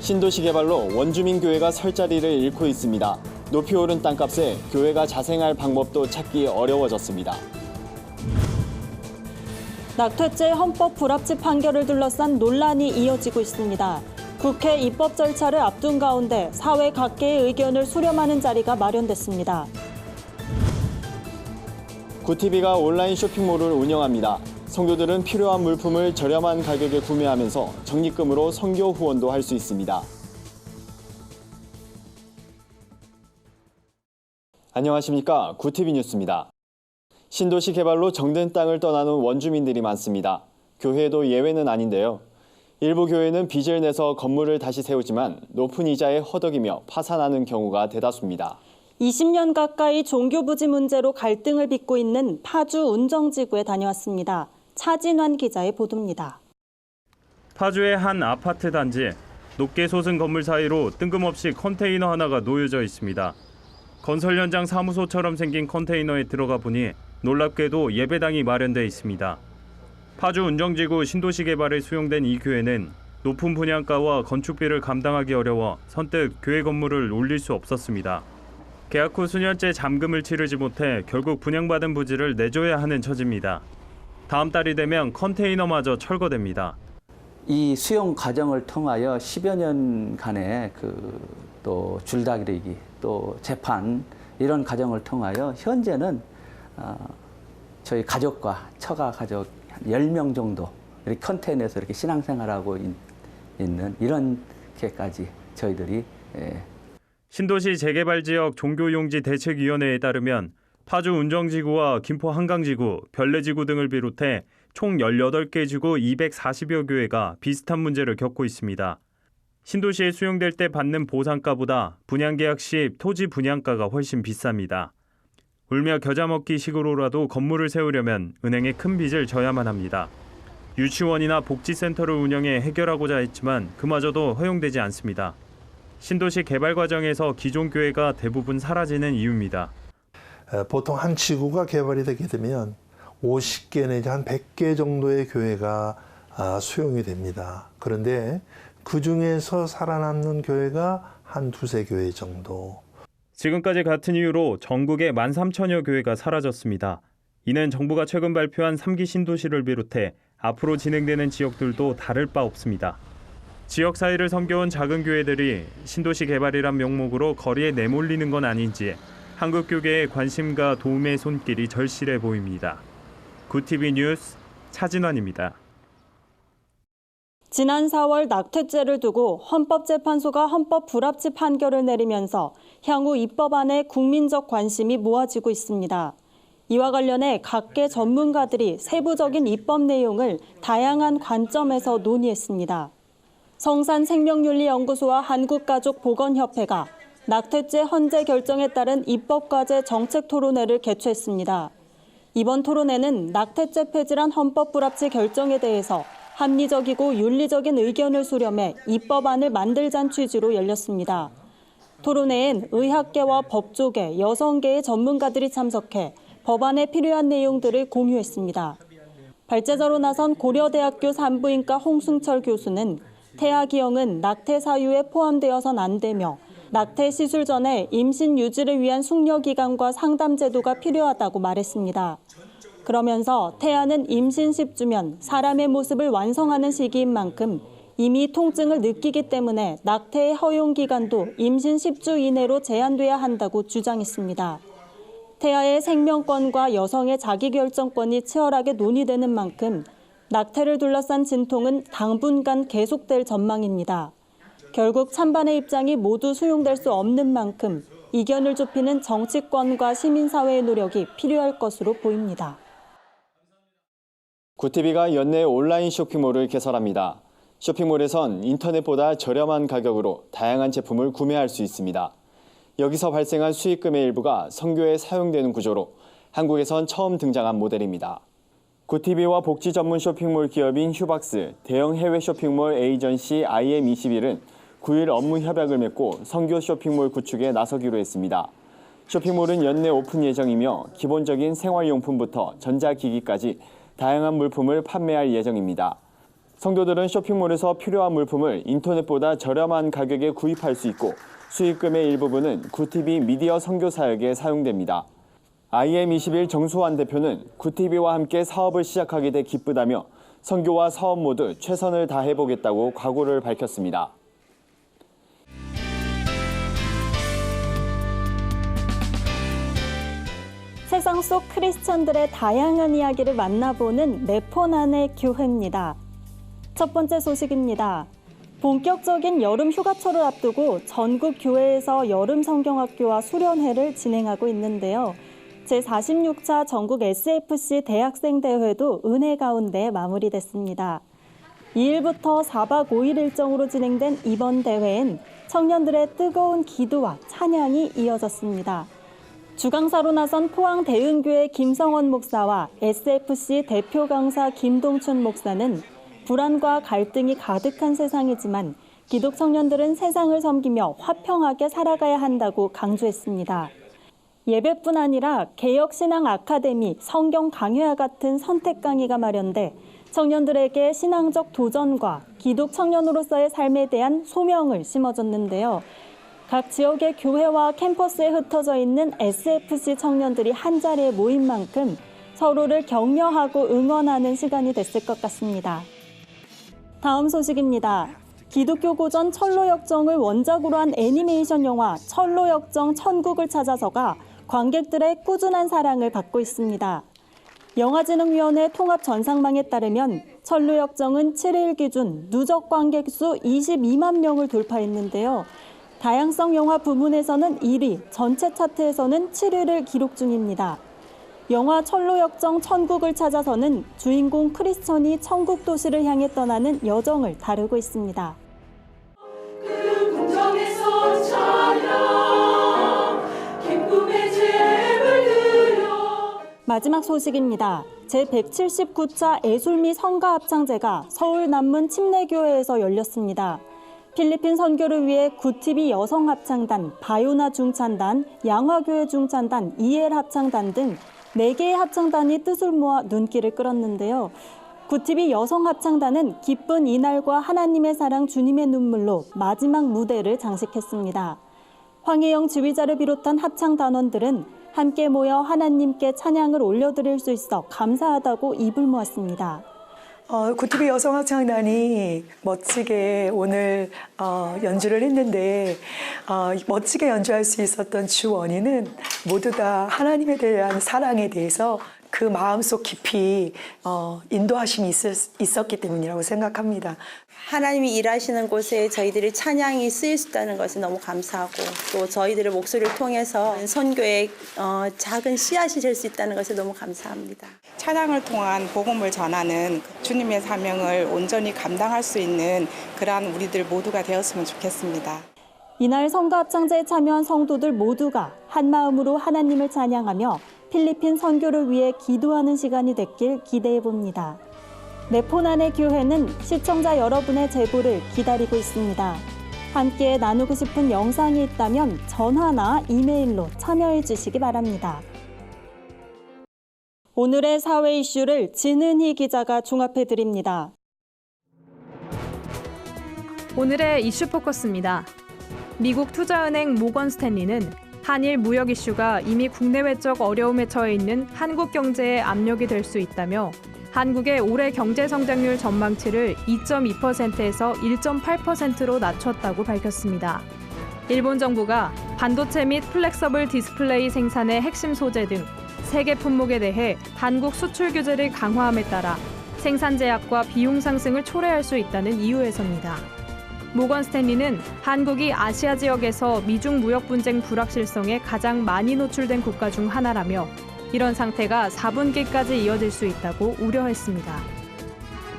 신도시 개발로 원주민 교회가 설 자리를 잃고 있습니다. 높이 오른 땅값에 교회가 자생할 방법도 찾기 어려워졌습니다. 낙태죄 헌법 불합치 판결을 둘러싼 논란이 이어지고 있습니다. 국회 입법 절차를 앞둔 가운데 사회 각계의 의견을 수렴하는 자리가 마련됐습니다. 구티비가 온라인 쇼핑몰을 운영합니다. 성도들은 필요한 물품을 저렴한 가격에 구매하면서 적립금으로 선교 후원도 할 수 있습니다. 안녕하십니까. 구티비 뉴스입니다. 신도시 개발로 정든 땅을 떠나는 원주민들이 많습니다. 교회도 예외는 아닌데요. 일부 교회는 빚을 내서 건물을 다시 세우지만 높은 이자에 허덕이며 파산하는 경우가 대다수입니다. 20년 가까이 종교 부지 문제로 갈등을 빚고 있는 파주 운정지구에 다녀왔습니다. 차진환 기자의 보도입니다. 파주의 한 아파트 단지, 높게 솟은 건물 사이로 뜬금없이 컨테이너 하나가 놓여져 있습니다. 건설 현장 사무소처럼 생긴 컨테이너에 들어가 보니 놀랍게도 예배당이 마련돼 있습니다. 파주 운정지구 신도시 개발에 수용된 이 교회는 높은 분양가와 건축비를 감당하기 어려워 선뜻 교회 건물을 올릴 수 없었습니다. 계약 후 수년째 잠금을 치르지 못해 결국 분양받은 부지를 내줘야 하는 처지입니다. 다음 달이 되면 컨테이너마저 철거됩니다. 이 수용 과정을 통하여 10여 년간의 또 줄다리기, 또 재판 이런 과정을 통하여 현재는 저희 가족과 처가 가족 한 10명 정도 이렇게 컨테이너에서 이렇게 신앙생활하고 있는 이런게까지 저희들이 신도시 재개발지역 종교용지 대책위원회에 따르면 파주 운정지구와 김포 한강지구, 별내지구 등을 비롯해 총 18개 지구 240여 교회가 비슷한 문제를 겪고 있습니다. 신도시에 수용될 때 받는 보상가보다 분양계약 시 토지 분양가가 훨씬 비쌉니다. 울며 겨자 먹기 식으로라도 건물을 세우려면 은행에 큰 빚을 져야만 합니다. 유치원이나 복지센터를 운영해 해결하고자 했지만 그마저도 허용되지 않습니다. 신도시 개발 과정에서 기존 교회가 대부분 사라지는 이유입니다. 보통 한 지구가 개발이 되게 되면 50개 내지 한 100개 정도의 교회가 수용이 됩니다. 그런데 그중에서 살아남는 교회가 한 두세 교회 정도. 지금까지 같은 이유로 전국에 13,000여 교회가 사라졌습니다. 이는 정부가 최근 발표한 3기 신도시를 비롯해 앞으로 진행되는 지역들도 다를 바 없습니다. 지역 사회를 섬겨온 작은 교회들이 신도시 개발이란 명목으로 거리에 내몰리는 건 아닌지 한국교계의 관심과 도움의 손길이 절실해 보입니다. 구티비 뉴스 차진환입니다. 지난 4월 낙태죄를 두고 헌법재판소가 헌법 불합치 판결을 내리면서 향후 입법안에 국민적 관심이 모아지고 있습니다. 이와 관련해 각계 전문가들이 세부적인 입법 내용을 다양한 관점에서 논의했습니다. 성산생명윤리연구소와 한국가족보건협회가 낙태죄 헌재 결정에 따른 입법과제 정책 토론회를 개최했습니다. 이번 토론회는 낙태죄 폐지란 헌법 불합치 결정에 대해서 합리적이고 윤리적인 의견을 수렴해 입법안을 만들자는 취지로 열렸습니다. 토론회엔 의학계와 법조계, 여성계의 전문가들이 참석해 법안에 필요한 내용들을 공유했습니다. 발제자로 나선 고려대학교 산부인과 홍승철 교수는 태아 기형은 낙태 사유에 포함되어선 안 되며 낙태 시술 전에 임신 유지를 위한 숙려기간과 상담 제도가 필요하다고 말했습니다. 그러면서 태아는 임신 10주면 사람의 모습을 완성하는 시기인 만큼 이미 통증을 느끼기 때문에 낙태의 허용 기간도 임신 10주 이내로 제한돼야 한다고 주장했습니다. 태아의 생명권과 여성의 자기결정권이 치열하게 논의되는 만큼 낙태를 둘러싼 진통은 당분간 계속될 전망입니다. 결국 찬반의 입장이 모두 수용될 수 없는 만큼 이견을 좁히는 정치권과 시민사회의 노력이 필요할 것으로 보입니다. 구티비가 연내 온라인 쇼핑몰을 개설합니다. 쇼핑몰에선 인터넷보다 저렴한 가격으로 다양한 제품을 구매할 수 있습니다. 여기서 발생한 수익금의 일부가 선교에 사용되는 구조로 한국에선 처음 등장한 모델입니다. 구티비와 복지 전문 쇼핑몰 기업인 휴박스, 대형 해외 쇼핑몰 에이전시 IM21은 9일 업무 협약을 맺고 선교 쇼핑몰 구축에 나서기로 했습니다. 쇼핑몰은 연내 오픈 예정이며 기본적인 생활용품부터 전자기기까지 다양한 물품을 판매할 예정입니다. 성도들은 쇼핑몰에서 필요한 물품을 인터넷보다 저렴한 가격에 구입할 수 있고 수익금의 일부분은 굿TV 미디어 선교 사역에 사용됩니다. IM21 정수환 대표는 굿TV와 함께 사업을 시작하게 돼 기쁘다며 선교와 사업 모두 최선을 다해보겠다고 각오를 밝혔습니다. 세상 속 크리스천들의 다양한 이야기를 만나보는 네포난의 교회입니다. 첫 번째 소식입니다. 본격적인 여름 휴가철을 앞두고 전국 교회에서 여름 성경학교와 수련회를 진행하고 있는데요. 제46차 전국 SFC 대학생 대회도 은혜 가운데 마무리됐습니다. 2일부터 4박 5일 일정으로 진행된 이번 대회엔 청년들의 뜨거운 기도와 찬양이 이어졌습니다. 주강사로 나선 포항 대흥교회 김성원 목사와 SFC 대표 강사 김동춘 목사는 불안과 갈등이 가득한 세상이지만 기독 청년들은 세상을 섬기며 화평하게 살아가야 한다고 강조했습니다. 예배뿐 아니라 개혁신앙 아카데미, 성경 강해와 같은 선택 강의가 마련돼 청년들에게 신앙적 도전과 기독 청년으로서의 삶에 대한 소명을 심어줬는데요. 각 지역의 교회와 캠퍼스에 흩어져 있는 SFC 청년들이 한자리에 모인 만큼 서로를 격려하고 응원하는 시간이 됐을 것 같습니다. 다음 소식입니다. 기독교 고전 철로역정을 원작으로 한 애니메이션 영화 철로역정 천국을 찾아서가 관객들의 꾸준한 사랑을 받고 있습니다. 영화진흥위원회 통합전상망에 따르면 철로역정은 7일 기준 누적 관객 수 22만 명을 돌파했는데요. 다양성 영화 부문에서는 1위, 전체 차트에서는 7위를 기록 중입니다. 영화 철로역정 천국을 찾아서는 주인공 크리스천이 천국 도시를 향해 떠나는 여정을 다루고 있습니다. 그 궁정에서 찬양, 기쁨의 제물 드려. 마지막 소식입니다. 제179차 애술미 성가합창제가 서울 남문 침례교회에서 열렸습니다. 필리핀 선교를 위해 굿TV 여성합창단, 바요나 중찬단, 양화교회 중찬단, 이엘 합창단 등 4개의 합창단이 뜻을 모아 눈길을 끌었는데요. 굿TV 여성합창단은 기쁜 이날과 하나님의 사랑 주님의 눈물로 마지막 무대를 장식했습니다. 황혜영 지휘자를 비롯한 합창단원들은 함께 모여 하나님께 찬양을 올려드릴 수 있어 감사하다고 입을 모았습니다. 굿TV 여성합창단이 멋지게 오늘 연주를 했는데 멋지게 연주할 수 있었던 주 원인은 모두 다 하나님에 대한 사랑에 대해서 그 마음속 깊이 인도하심이 있었기 때문이라고 생각합니다. 하나님이 일하시는 곳에 저희들이 찬양이 쓰일 수 있다는 것이 너무 감사하고 또 저희들의 목소리를 통해서 선교의 작은 씨앗이 될 수 있다는 것이 너무 감사합니다. 찬양을 통한 복음을 전하는 주님의 사명을 온전히 감당할 수 있는 그러한 우리들 모두가 되었으면 좋겠습니다. 이날 성가합창제에 참여한 성도들 모두가 한마음으로 하나님을 찬양하며 필리핀 선교를 위해 기도하는 시간이 됐길 기대해 봅니다. 네포난의 교회는 시청자 여러분의 제보를 기다리고 있습니다. 함께 나누고 싶은 영상이 있다면 전화나 이메일로 참여해 주시기 바랍니다. 오늘의 사회 이슈를 진은희 기자가 종합해 드립니다. 오늘의 이슈 포커스입니다. 미국 투자은행 모건 스탠리는 한일 무역 이슈가 이미 국내외적 어려움에 처해 있는 한국 경제에 압력이 될 수 있다며 한국의 올해 경제 성장률 전망치를 2.2%에서 1.8%로 낮췄다고 밝혔습니다. 일본 정부가 반도체 및 플렉서블 디스플레이 생산의 핵심 소재 등 세계 품목에 대해 한국 수출 규제를 강화함에 따라 생산 제약과 비용 상승을 초래할 수 있다는 이유에서입니다. 모건 스탠리는 한국이 아시아 지역에서 미중 무역 분쟁 불확실성에 가장 많이 노출된 국가 중 하나라며 이런 상태가 4분기까지 이어질 수 있다고 우려했습니다.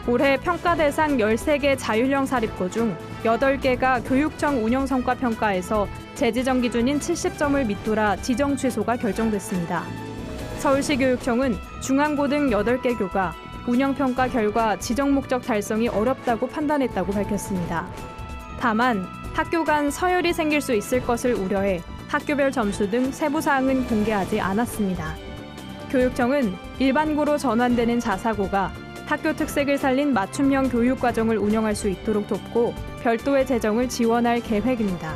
올해 평가 대상 13개 자율형 사립고 중 8개가 교육청 운영성과 평가에서 재지정 기준인 70점을 밑돌아 지정 취소가 결정됐습니다. 서울시 교육청은 중앙고등 8개 교가 운영평가 결과 지정 목적 달성이 어렵다고 판단했다고 밝혔습니다. 다만 학교 간 서열이 생길 수 있을 것을 우려해 학교별 점수 등 세부 사항은 공개하지 않았습니다. 교육청은 일반고로 전환되는 자사고가 학교 특색을 살린 맞춤형 교육 과정을 운영할 수 있도록 돕고 별도의 재정을 지원할 계획입니다.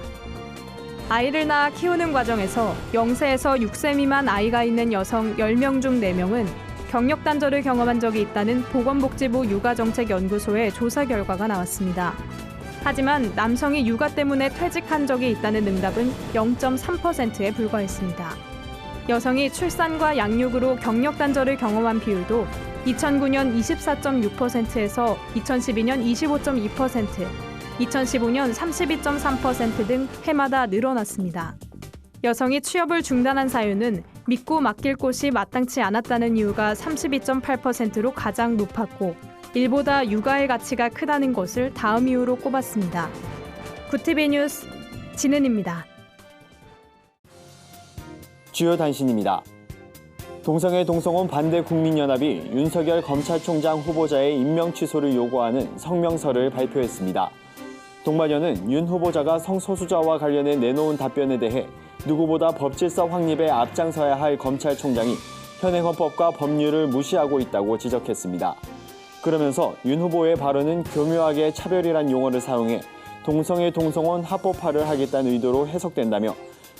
아이를 낳아 키우는 과정에서 0세에서 6세 미만 아이가 있는 여성 10명 중 4명은 경력 단절을 경험한 적이 있다는 보건복지부 육아정책연구소의 조사 결과가 나왔습니다. 하지만 남성이 육아 때문에 퇴직한 적이 있다는 응답은 0.3%에 불과했습니다. 여성이 출산과 양육으로 경력 단절을 경험한 비율도 2009년 24.6%에서 2012년 25.2%, 2015년 32.3% 등 해마다 늘어났습니다. 여성이 취업을 중단한 사유는 믿고 맡길 곳이 마땅치 않았다는 이유가 32.8%로 가장 높았고 일보다 육아의 가치가 크다는 것을 다음 이유로 꼽았습니다. 구티비 뉴스 진은입니다. 주요 단신입니다. 동성애 동성혼 반대 국민연합이 윤석열 검찰총장 후보자의 임명 취소를 요구하는 성명서를 발표했습니다. 동반연은 윤 후보자가 성소수자와 관련해 내놓은 답변에 대해 누구보다 법질서 확립에 앞장서야 할 검찰총장이 현행 헌법과 법률을 무시하고 있다고 지적했습니다. 그러면서 윤 후보의 발언은 교묘하게 차별이란 용어를 사용해 동성애 동성혼 합법화를 하겠다는 의도로 해석된다며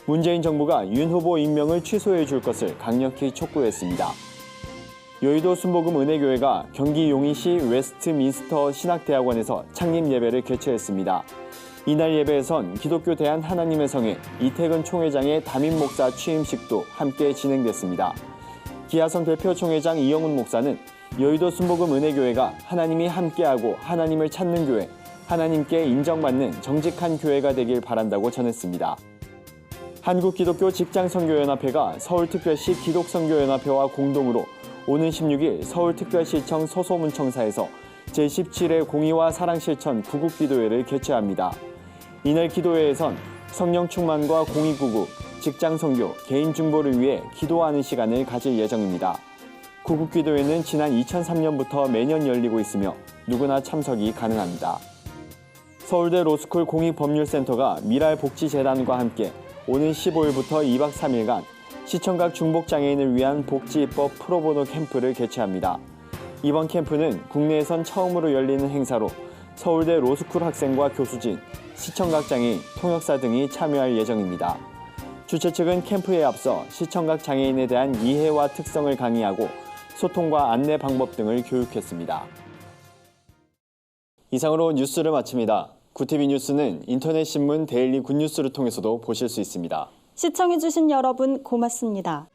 문재인 정부가 윤 후보 임명을 취소해 줄 것을 강력히 촉구했습니다. 여의도 순복음 은혜교회가 경기 용인시 웨스트민스터 신학대학원에서 창립 예배를 개최했습니다. 이날 예배에선 기독교 대한 하나님의 성회 이태근 총회장의 담임 목사 취임식도 함께 진행됐습니다. 기아선 대표 총회장 이영훈 목사는 여의도 순복음 은혜교회가 하나님이 함께하고 하나님을 찾는 교회, 하나님께 인정받는 정직한 교회가 되길 바란다고 전했습니다. 한국기독교 직장선교연합회가 서울특별시 기독선교연합회와 공동으로 오는 16일 서울특별시청 소소문청사에서 제17회 공의와 사랑실천 구국기도회를 개최합니다. 이날 기도회에선 성령 충만과 공의구국, 직장선교, 개인중보를 위해 기도하는 시간을 가질 예정입니다. 구국기도회는 지난 2003년부터 매년 열리고 있으며 누구나 참석이 가능합니다. 서울대 로스쿨 공익법률센터가 미랄복지재단과 함께 오는 15일부터 2박 3일간 시청각 중복장애인을 위한 복지입법 프로보노 캠프를 개최합니다. 이번 캠프는 국내에선 처음으로 열리는 행사로 서울대 로스쿨 학생과 교수진, 시청각 장애인, 통역사 등이 참여할 예정입니다. 주최 측은 캠프에 앞서 시청각 장애인에 대한 이해와 특성을 강의하고 소통과 안내 방법 등을 교육했습니다. 이상으로 뉴스를 마칩니다. 구티비 뉴스는 인터넷 신문 데일리 굿뉴스를 통해서도 보실 수 있습니다. 시청해주신 여러분 고맙습니다.